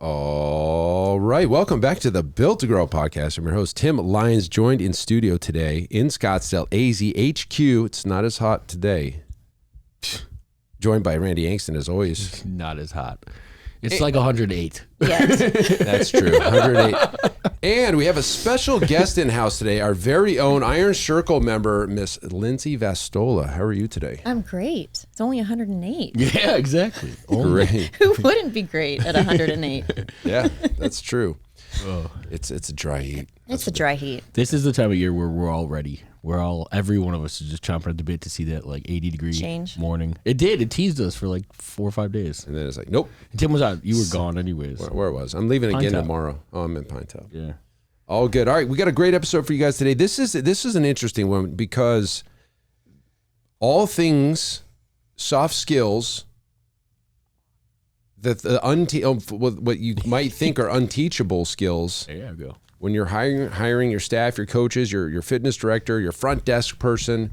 All right. Welcome back to the Built to Grow podcast. I'm your host, Tim Lyons, joined in studio today in Scottsdale, AZHQ. It's not as hot today. Joined by Randy Angston, as always. Not as hot. It's like 108. Yes. That's true. 108. And we have a special guest in house today, our very own Iron Circle member, Miss Lindsay Vastola. How are you today? I'm great. It's only 108. Yeah, exactly. Great. Who wouldn't be great at 108? Yeah, that's true. Oh. It's a dry heat. It's a dry heat. This is the time of year where we're all ready. Every one of us is just chomping at the bit to see that like 80-degree Change. morning. It did. It teased us for like 4 or 5 days. And then it's like, nope. Tim was out. You were gone anyways. Where was? I'm leaving again Pinetop. tomorrow. Oh, I'm in Pinetop. Yeah. All good. All right, we got a great episode for you guys today. This is an interesting one because all things soft skills that what you might think are unteachable skills. There you go. When you're hiring your staff, your coaches, your fitness director, your front desk person,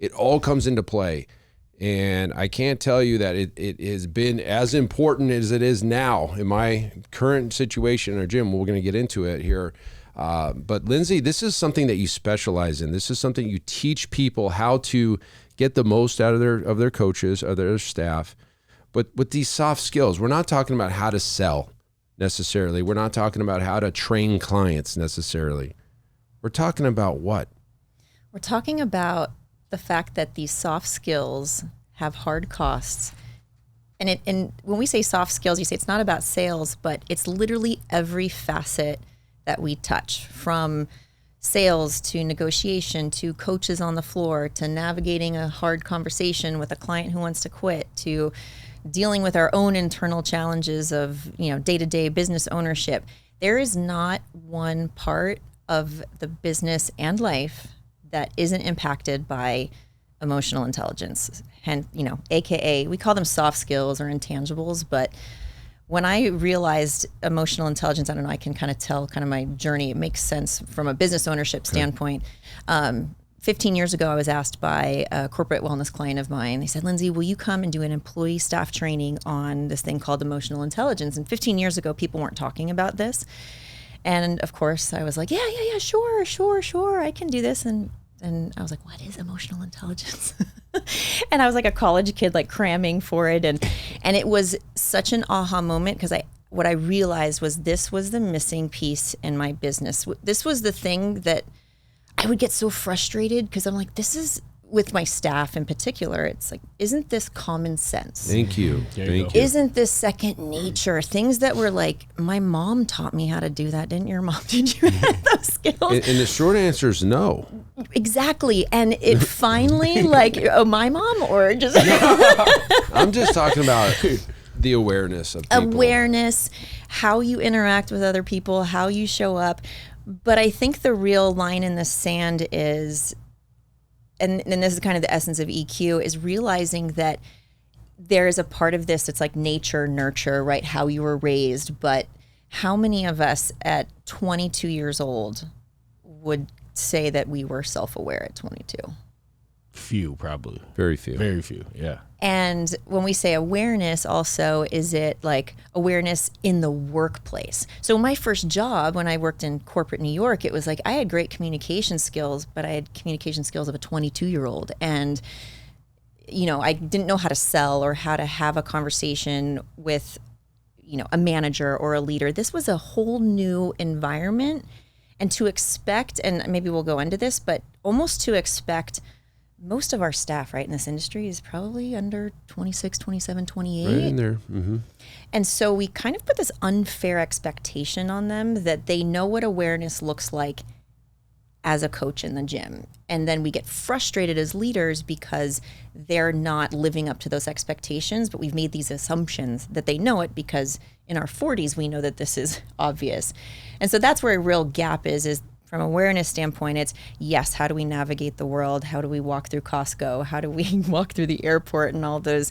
it all comes into play. And I can't tell you that it has been as important as it is now in my current situation in our gym. We're going to get into it here. But Lindsay, this is something that you specialize in. This is something you teach people how to get the most out of their coaches, of their staff. But with these soft skills, we're not talking about how to sell necessarily. We're not talking about how to train clients necessarily. We're talking about what? We're talking about the fact that these soft skills have hard costs. And when we say soft skills, you say it's not about sales, but it's literally every facet that we touch, from sales to negotiation to coaches on the floor to navigating a hard conversation with a client who wants to quit to dealing with our own internal challenges of, day-to-day business ownership. There is not one part of the business and life that isn't impacted by emotional intelligence. And, AKA, we call them soft skills or intangibles, but when I realized emotional intelligence, I don't know, I can kind of tell my journey. It makes sense from a business ownership standpoint. 15 years ago, I was asked by a corporate wellness client of mine. They said, Lindsay, will you come and do an employee staff training on this thing called emotional intelligence? And 15 years ago, people weren't talking about this. And of course, I was like, yeah, sure, I can do this. And I was like, what is emotional intelligence? And I was like a college kid, like cramming for it. And it was such an aha moment because what I realized was this was the missing piece in my business. This was the thing that I would get so frustrated because I'm like, this is, with my staff in particular, it's like, isn't this common sense? Thank you. Thank you. Isn't this second nature? Things that were like, my mom taught me how to do that. Didn't your mom? Did you have those skills? And the short answer is no. Exactly. And it finally my mom or just... I'm just talking about the awareness of people. Awareness, how you interact with other people, how you show up. But I think the real line in the sand is, and this is kind of the essence of EQ, is realizing that there is a part of this that's like nature, nurture, right? How you were raised. But how many of us at 22 years old would say that we were self-aware at 22? Few, probably. Very few. Very few, yeah. And when we say awareness also, is it like awareness in the workplace? So my first job when I worked in corporate New York, it was like I had great communication skills, but I had communication skills of a 22-year-old. And, I didn't know how to sell or how to have a conversation with, a manager or a leader. This was a whole new environment. And to expect, and maybe we'll go into this, but almost to expect most of our staff, right, in this industry is probably under 26, 27, 28. Right in there. Mm-hmm. And so we kind of put this unfair expectation on them that they know what awareness looks like as a coach in the gym. And then we get frustrated as leaders because they're not living up to those expectations, but we've made these assumptions that they know it because in our 40s, we know that this is obvious. And so that's where a real gap is from awareness standpoint, it's yes, how do we navigate the world? How do we walk through Costco? How do we walk through the airport and all those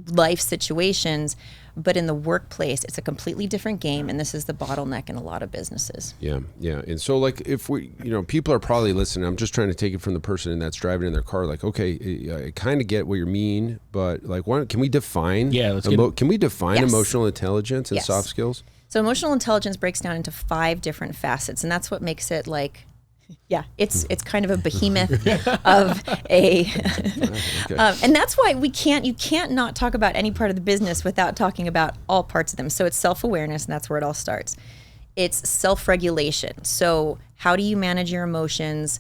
life situations? But in the workplace, it's a completely different game, and this is the bottleneck in a lot of businesses. Yeah. And so, like, if we, people are probably listening. I'm just trying to take it from the person that's driving in their car. Like, okay, I kind of get what you mean, but like, can we define? Yeah, can we define Yes. emotional intelligence and Yes. soft skills? So emotional intelligence breaks down into 5 different facets, and that's what makes it like, yeah, it's kind of a behemoth of a, and that's why you can't not talk about any part of the business without talking about all parts of them. So it's self-awareness, and that's where it all starts. It's self-regulation. So how do you manage your emotions?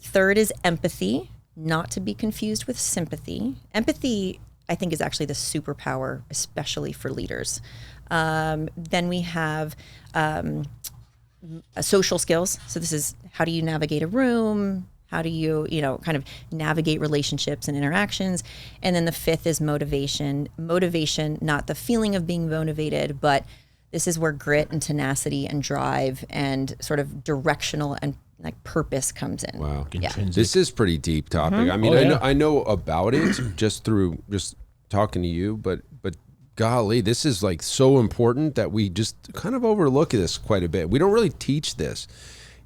Third is empathy, not to be confused with sympathy. Empathy, I think, is actually the superpower, especially for leaders. Then we have social skills. So this is how do you navigate a room? How do you, kind of navigate relationships and interactions? And then the 5th is motivation. Motivation, not the feeling of being motivated, but this is where grit and tenacity and drive and sort of directional and like purpose comes in. Wow. Yeah. This is pretty deep topic. I mean, I know about it just through talking to you, but golly, this is like so important that we just kind of overlook this quite a bit. We don't really teach this.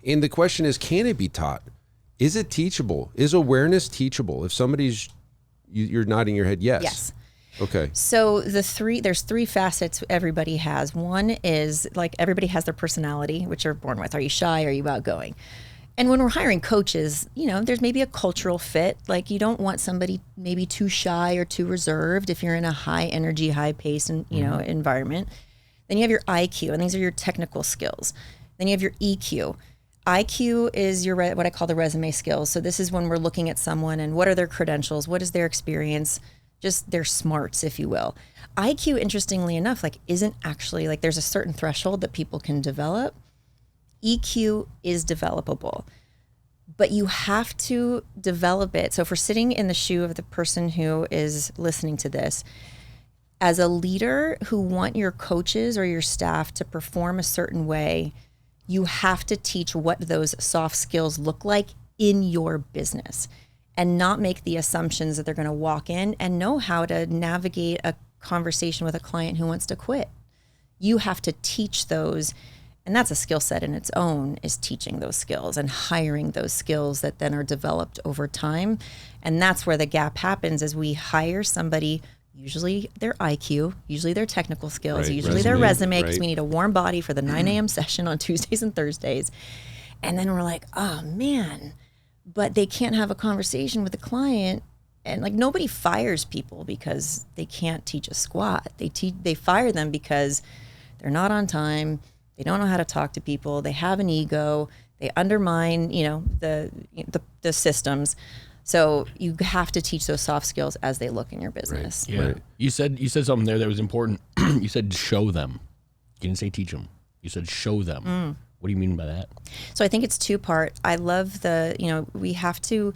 And the question is, can it be taught? Is it teachable? Is awareness teachable? If you're nodding your head, yes. Yes. Okay. So there's 3 facets everybody has. One is like everybody has their personality, which they're born with. Are you shy? Are you outgoing? And when we're hiring coaches, there's maybe a cultural fit. Like you don't want somebody maybe too shy or too reserved if you're in a high energy, high pace and environment. Then you have your IQ, and these are your technical skills. Then you have your EQ. IQ is your what I call the resume skills. So this is when we're looking at someone and what are their credentials, what is their experience, just their smarts, if you will. IQ, interestingly enough, like isn't actually like there's a certain threshold that people can develop. EQ is developable, but you have to develop it. So if we're sitting in the shoe of the person who is listening to this, as a leader who want your coaches or your staff to perform a certain way, you have to teach what those soft skills look like in your business and not make the assumptions that they're going to walk in and know how to navigate a conversation with a client who wants to quit. You have to teach those. And that's a skill set in its own, is teaching those skills and hiring those skills that then are developed over time. And that's where the gap happens as we hire somebody, usually their IQ, usually their technical skills, Right. usually their resume, because Right. we need a warm body for the 9 a.m. session on Tuesdays and Thursdays. And then we're like, oh man, but they can't have a conversation with the client. And like nobody fires people because they can't teach a squat. They fire them because they're not on time. They don't know how to talk to people. They have an ego. They undermine, the systems. So you have to teach those soft skills as they look in your business. Yeah. Right. You said something there that was important. You said show them. You didn't say teach them. You said show them. What do you mean by that? So I think it's 2-part. I love we have to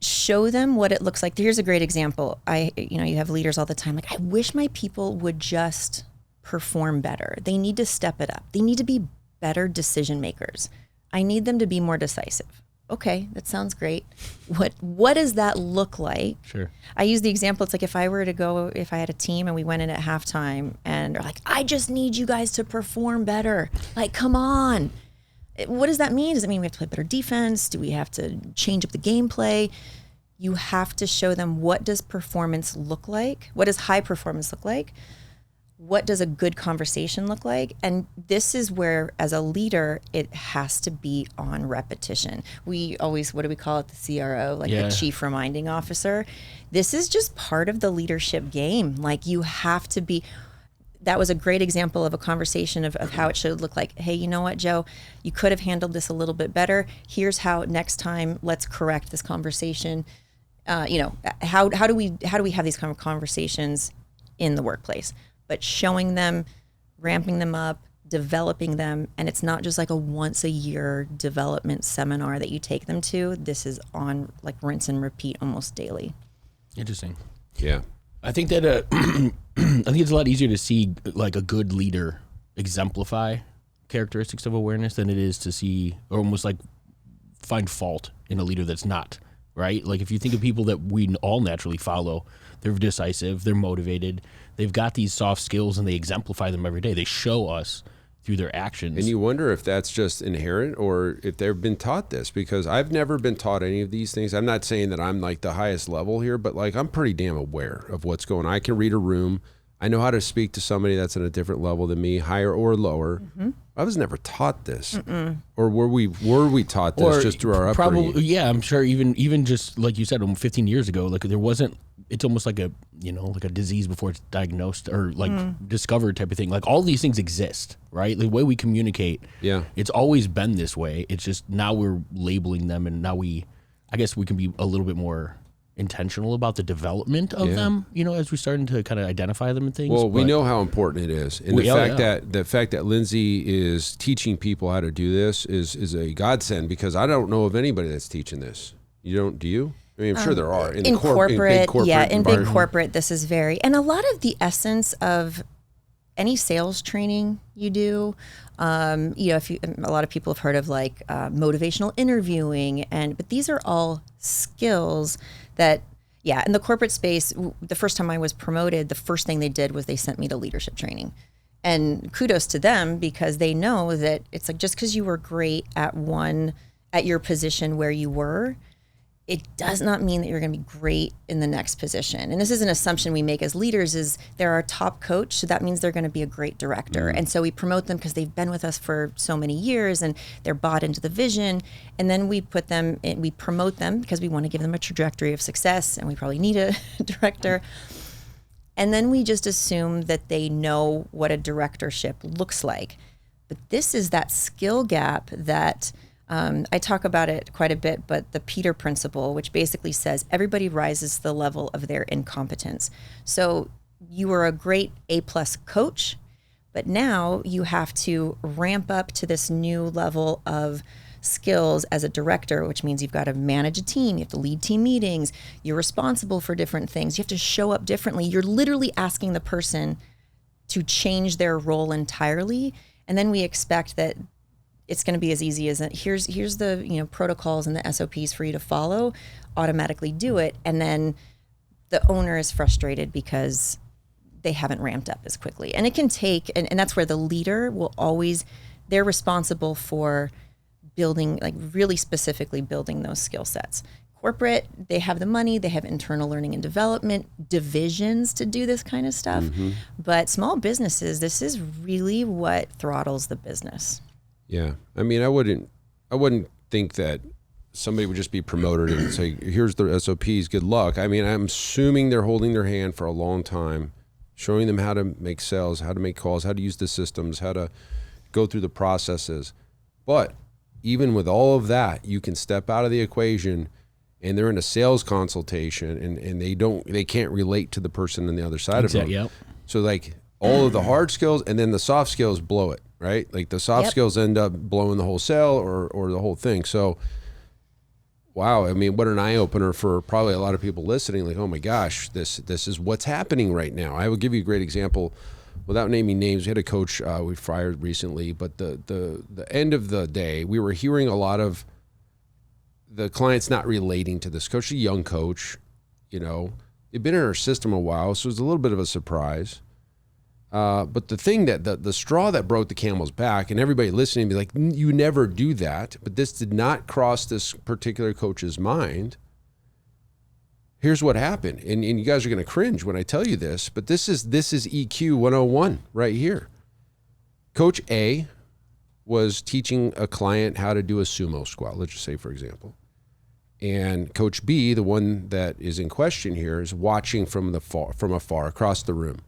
show them what it looks like. Here's a great example. You have leaders all the time. Like, I wish my people would just perform better. They need to step it up. They need to be better decision makers. I need them to be more decisive. Okay, that sounds great. What does that look like? Sure. I use the example, it's like if I had a team and we went in at halftime and they're like, I just need you guys to perform better. Like, come on. What does that mean? Does it mean we have to play better defense? Do we have to change up the gameplay? You have to show them, what does performance look like? What does high performance look like? What does a good conversation look like? And this is where, as a leader, it has to be on repetition. We always, what do we call it? The CRO, like the chief reminding officer. This is just part of the leadership game. Like, you have to be, that was a great example of a conversation of how it should look like. Hey, you know what, Joe? You could have handled this a little bit better. Here's how next time, let's correct this conversation. How do we have these kind of conversations in the workplace? But showing them, ramping them up, developing them. And it's not just like a once a year development seminar that you take them to. This is on like rinse and repeat almost daily. Interesting. Yeah. I think that I think it's a lot easier to see like a good leader exemplify characteristics of awareness than it is to see, or almost like find fault in a leader that's not, right? Like if you think of people that we all naturally follow, they're decisive, they're motivated, they've got these soft skills and they exemplify them every day. They show us through their actions. And you wonder if that's just inherent or if they've been taught this, because I've never been taught any of these things. I'm not saying that I'm like the highest level here, but like I'm pretty damn aware of what's going on. I can read a room. I know how to speak to somebody that's at a different level than me, higher or lower. I was never taught this. Or were we taught this just through our upbringing? Probably, yeah, I'm sure even just like you said, 15 years ago, like there wasn't, it's almost like a disease before it's diagnosed or like discovered type of thing. Like all these things exist, right? The way we communicate, it's always been this way. It's just now we're labeling them, and now I guess we can be a little bit more intentional about the development of them, as we're starting to kind of identify them and things. Well, we know how important it is. And the fact that Lindsay is teaching people how to do this is a godsend, because I don't know of anybody that's teaching this. You don't, do you? I mean, I'm sure there are. In big corporate, this is very, and a lot of the essence of any sales training you do, if you, a lot of people have heard of like motivational interviewing, but these are all skills that, in the corporate space, the first time I was promoted, the first thing they did was they sent me to leadership training. And kudos to them, because they know that it's like, just because you were great at your position where you were, it does not mean that you're going to be great in the next position. And this is an assumption we make as leaders, is they're our top coach, so that means they're going to be a great director. And so we promote them because they've been with us for so many years and they're bought into the vision. And then we promote them because we want to give them a trajectory of success, and we probably need a director. And then we just assume that they know what a directorship looks like. But this is that skill gap that I talk about it quite a bit, but the Peter principle, which basically says everybody rises to the level of their incompetence. So you were a great A+ coach, but now you have to ramp up to this new level of skills as a director, which means you've got to manage a team, you have to lead team meetings, you're responsible for different things, you have to show up differently. You're literally asking the person to change their role entirely, and then we expect that it's going to be as easy as here's the protocols and the SOPs for you to follow, automatically do it, and then the owner is frustrated because they haven't ramped up as quickly. And it can take, and that's where the leader will always, they're responsible for building, like really specifically building those skill sets. Corporate, they have the money, they have internal learning and development divisions to do this kind of stuff. But small businesses, this is really what throttles the business. Yeah. I mean, I wouldn't think that somebody would just be promoted and say, here's the SOPs, good luck. I mean, I'm assuming they're holding their hand for a long time, showing them how to make sales, how to make calls, how to use the systems, how to go through the processes. But even with all of that, you can step out of the equation and they're in a sales consultation and they can't relate to the person on the other side of them. Yep. So like all of the hard skills and then the soft skills blow it. Right? Like the soft skills end up blowing the whole sale or the whole thing. So, wow. I mean, what an eye opener for probably a lot of people listening. Like, oh my gosh, this is what's happening right now. I will give you a great example without naming names. We had a coach we fired recently, but the end of the day, we were hearing a lot of the clients not relating to this coach, a young coach, they'd been in our system a while. So it was a little bit of a surprise. But the thing that the straw that broke the camel's back, and everybody listening be like, you never do that. But this did not cross this particular coach's mind. Here's what happened. And you guys are going to cringe when I tell you this, but this is EQ 101 right here. Coach A was teaching a client how to do a sumo squat, let's just say, for example. And Coach B, the one that is in question here, is watching from afar across the room.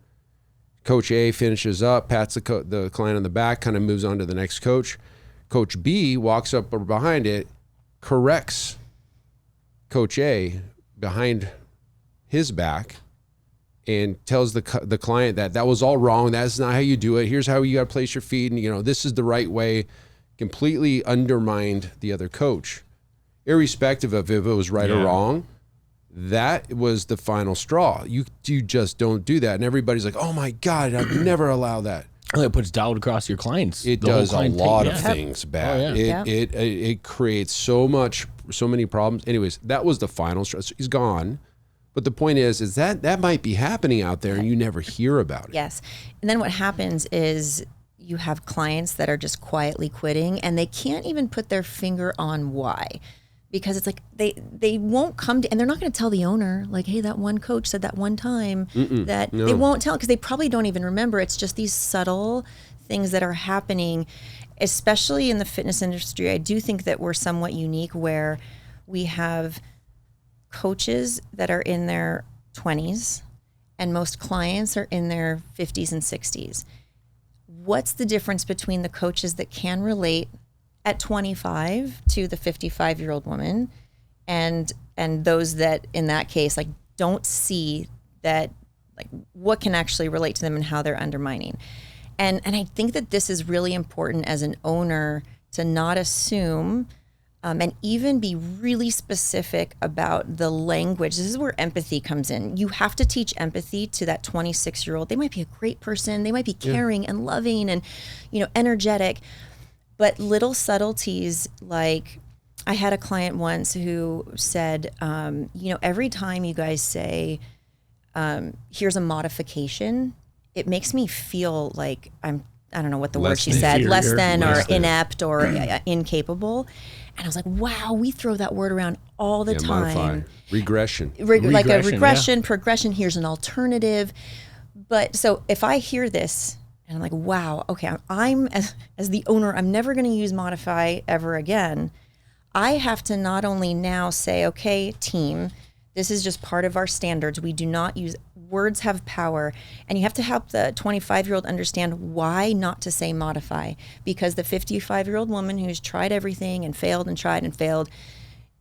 Coach A finishes up, pats the client on the back, kind of moves on to the next coach. Coach B walks up behind it, corrects Coach A behind his back, and tells the client that was all wrong. That's not how you do it. Here's how you got to place your feet, and this is the right way. Completely undermined the other coach, irrespective of if it was right or wrong. That was the final straw. You just don't do that. And everybody's like, oh my God, I'd never allow that. It puts doubt across your clients. It does a lot of things bad. It creates so many problems. Anyways, that was the final straw. So he's gone. But the point is that might be happening out there and you never hear about it. Yes. And then what happens is you have clients that are just quietly quitting and they can't even put their finger on why. because it's like they won't come to, and they're not going to tell the owner like, hey, that one coach said that one time that no. They won't tell, because they probably don't even remember. It's just these subtle things that are happening, especially in the fitness industry. I do think that we're somewhat unique where we have coaches that are in their 20s and most clients are in their 50s and 60s. What's the difference between the coaches that can relate at 25 to the 55-year-old woman and those that in that case like don't see that, like what can actually relate to them and how they're undermining? And I think that this is really important as an owner to not assume and even be really specific about the language. This is where empathy comes in. You have to teach empathy to that 26-year-old. They might be a great person. They might be caring and loving and, energetic. But little subtleties, like I had a client once who said, every time you guys say, here's a modification, it makes me feel like I don't know what the word she said, less than or inept or incapable. And I was like, wow, we throw that word around all the time. Modify. Regression. Like a regression, progression, here's an alternative. But so if I hear this, and I'm like, wow, okay, I'm as the owner, I'm never going to use modify ever again. I have to not only now say, okay, team, this is just part of our standards. We do not use, words have power. And you have to help the 25-year-old understand why not to say modify. Because the 55-year-old woman who's tried everything and failed and tried and failed,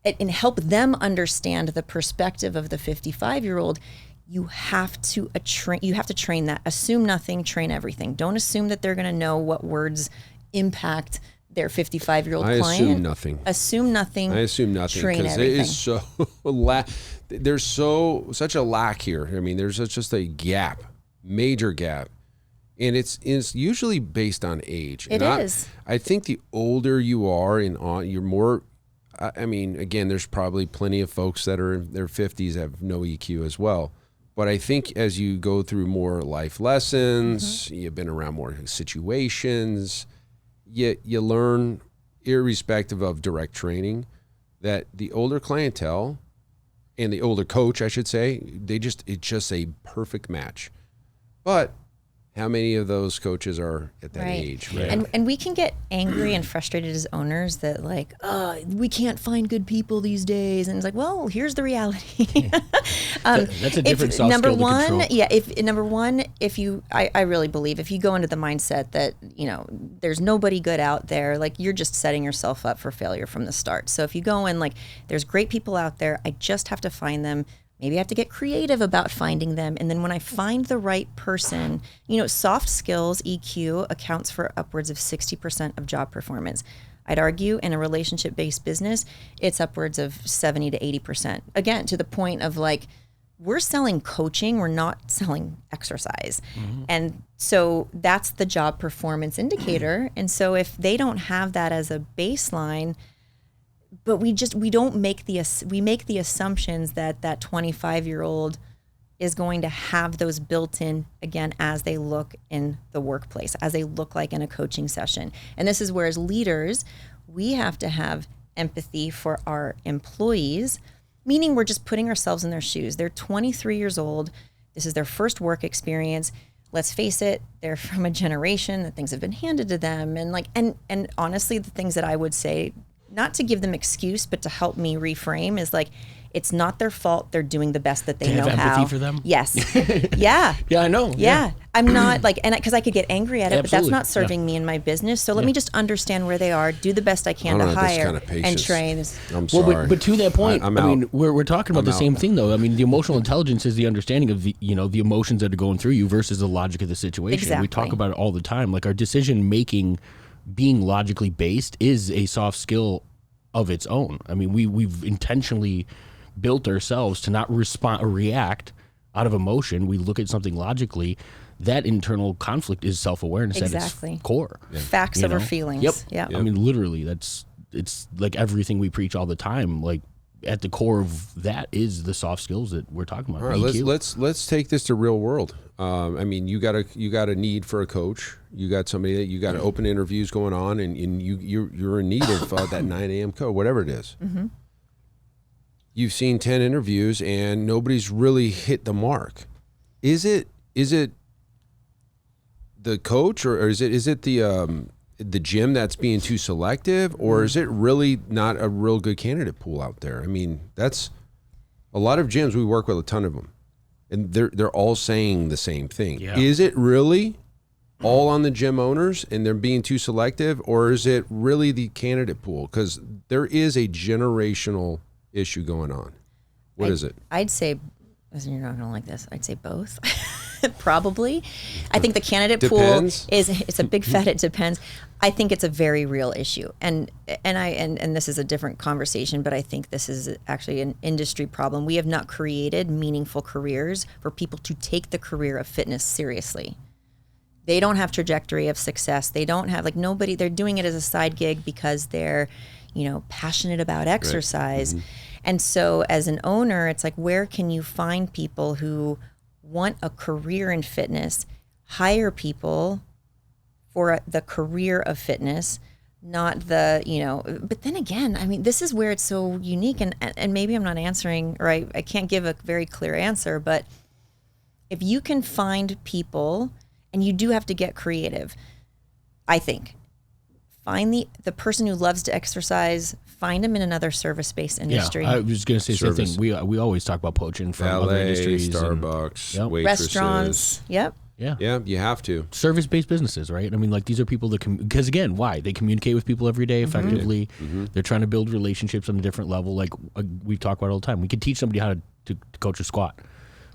and help them understand the perspective of the 55-year-old, you have to train that. Assume nothing, train everything. Don't assume that they're going to know what words impact their 55-year-old client. I assume nothing. Assume nothing. I assume nothing because it is so there's such a lack here. I mean, there's just a gap, major gap, and it's usually based on age. It is. I think the older you are, you're more. I mean, again, there's probably plenty of folks that are in their 50s have no EQ as well. But I think as you go through more life lessons, you've been around more situations, you learn, irrespective of direct training, that the older clientele and the older coach, I should say, it's just a perfect match. But how many of those coaches are at that age, right? And we can get angry and frustrated as owners that like, we can't find good people these days. And it's like, well, here's the reality. That's a different soft skill to control. Number one, I really believe if you go into the mindset that, there's nobody good out there, like you're just setting yourself up for failure from the start. So if you go in like, there's great people out there, I just have to find them. Maybe I have to get creative about finding them. And then when I find the right person, soft skills, EQ, accounts for upwards of 60% of job performance. I'd argue in a relationship-based business, it's upwards of 70 to 80%. Again, to the point of like, we're selling coaching, we're not selling exercise. Mm-hmm. And so that's the job performance indicator. And so if they don't have that as a baseline, but we make the assumptions that 25-year-old is going to have those built in again as they look in the workplace, as they look like in a coaching session. And this is where as leaders, we have to have empathy for our employees, meaning we're just putting ourselves in their shoes. They're 23 years old. This is their first work experience. Let's face it, they're from a generation that things have been handed to them. And honestly, the things that I would say, not to give them excuse, but to help me reframe is like, it's not their fault. They're doing the best that they know how. Have empathy for them? Yes. Yeah. Yeah, I know. Yeah. I'm not like, and because I could get angry at it, but that's not serving Yeah. me in my business. So let me just understand where they are, do the best I can to hire and train. I'm sorry. Well, but to that point, I'm I out. mean, we're talking about I'm the out. same thing, though. I mean, the emotional intelligence is the understanding of the emotions that are going through you versus the logic of the situation. Exactly. We talk about it all the time. Like our decision making, being logically based, is a soft skill of its own. I mean, we've intentionally built ourselves to not respond or react out of emotion. We look at something logically. That internal conflict is self-awareness at its core. Yeah. Facts over feelings. Yep. Yeah. I mean, literally, it's like everything we preach all the time. Like at the core of that is the soft skills that we're talking about. All right, EQ. let's take this to real world. I mean, you got a need for a coach. You got somebody that you got open interviews going on, and you're in need of that 9 a.m. code, whatever it is. Mm-hmm. you've seen 10 interviews and nobody's really hit the mark. Is it the coach or is it the gym that's being too selective, or is it really not a real good candidate pool out there? I mean, that's a lot of gyms. We work with a ton of them, and they're all saying the same thing. Yeah. Is it really all on the gym owners and they're being too selective, or is it really the candidate pool? Because there is a generational issue going on. What is it? I'd say, you're not gonna like this, I'd say both. Probably. I think the candidate Depends. pool it's a big fat it depends. I think it's a very real issue. And this is a different conversation, but I think this is actually an industry problem. We have not created meaningful careers for people to take the career of fitness seriously. They don't have trajectory of success. They don't have they're doing it as a side gig because they're, passionate about exercise. Right. Mm-hmm. And so as an owner, it's like, where can you find people who want a career in fitness, hire people for the career of fitness, not but then again, I mean, this is where it's so unique, and maybe I'm not answering, or I can't give a very clear answer, but if you can find people, and you do have to get creative, I think, find the person who loves to exercise, find them in another service-based industry. Yeah, I was going to say the same thing. We always talk about poaching from other industries. Starbucks, waitresses. Restaurants, yep. Yeah, you have to. Service-based businesses, right? I mean, these are people that because again, why? They communicate with people every day effectively. Mm-hmm. They're trying to build relationships on a different level. Like we talk about all the time. We could teach somebody how to coach a squat,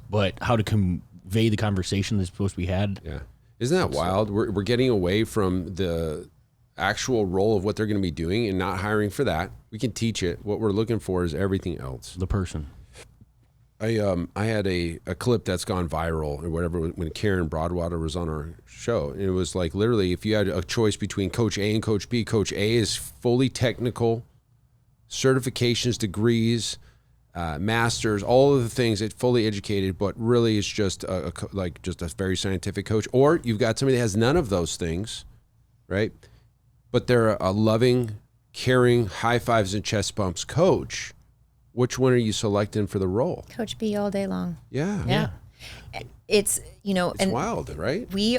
but how to convey the conversation that's supposed to be had. Yeah. Isn't that wild? We're getting away from the actual role of what they're going to be doing and not hiring for that. We can teach it. What we're looking for is everything else. The person. I had a clip that's gone viral or whatever when Karen Broadwater was on our show. And it was like literally if you had a choice between Coach A and Coach B, Coach A is fully technical, certifications, degrees, masters, all of the things. It's fully educated, but really it's just a very scientific coach. Or you've got somebody that has none of those things, right? But they're a loving, caring, high fives and chest bumps coach. Which one are you selecting for the role? Coach B all day long. Yeah. It's, it's wild, right? We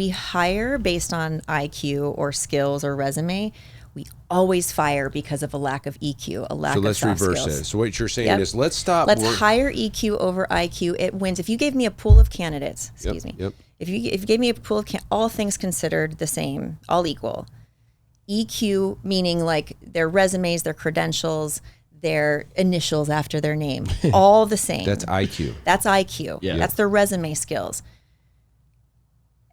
hire based on IQ or skills or resume. We always fire because of a lack of EQ, a lack of soft skills. So let's reverse it. So what you're saying is let's hire EQ over IQ. It wins. If you gave me a pool of candidates, if you gave me a pool of all things considered the same, all equal, EQ meaning like their resumes, their credentials, their initials after their name, all the same. That's IQ. That's IQ. Yeah. That's their resume skills.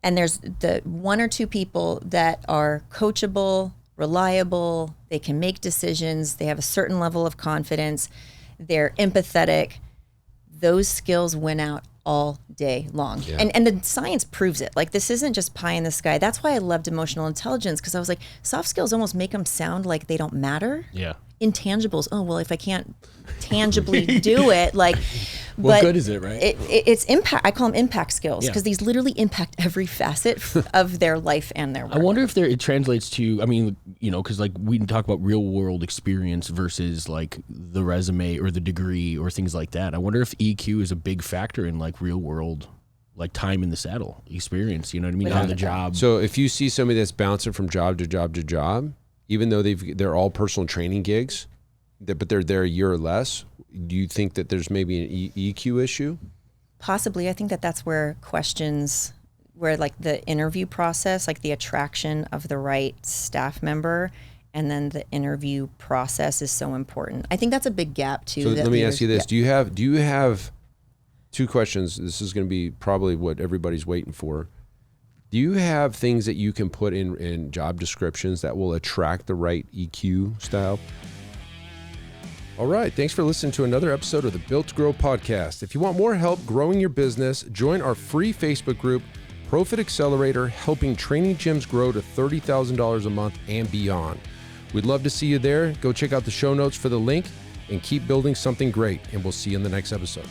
And there's the one or two people that are coachable, reliable, they can make decisions, they have a certain level of confidence, they're empathetic. Those skills win out all day long. Yeah. And the science proves it. Like, this isn't just pie in the sky. That's why I loved emotional intelligence, because I was like, soft skills almost make them sound like they don't matter. Yeah. Intangibles. Oh, well, if I can't tangibly do it, like, what good is it, right? It's impact. I call them impact skills because these literally impact every facet of their life and their work. I wonder if it translates to, I mean, because like we can talk about real world experience versus like the resume or the degree or things like that. I wonder if EQ is a big factor in like real world, like time in the saddle experience, you know what I mean? On the job. So if you see somebody that's bouncing from job to job to job, even though they're all personal training gigs, but they're there a year or less, do you think that there's maybe an EQ issue? Possibly. I think that's where like the interview process, like the attraction of the right staff member, and then the interview process is so important. I think that's a big gap too. So let me ask you this: Do you have two questions? This is going to be probably what everybody's waiting for. Do you have things that you can put in job descriptions that will attract the right EQ style? All right. Thanks for listening to another episode of the Built to Grow podcast. If you want more help growing your business, join our free Facebook group, Profit Accelerator, helping training gyms grow to $30,000 a month and beyond. We'd love to see you there. Go check out the show notes for the link and keep building something great. And we'll see you in the next episode.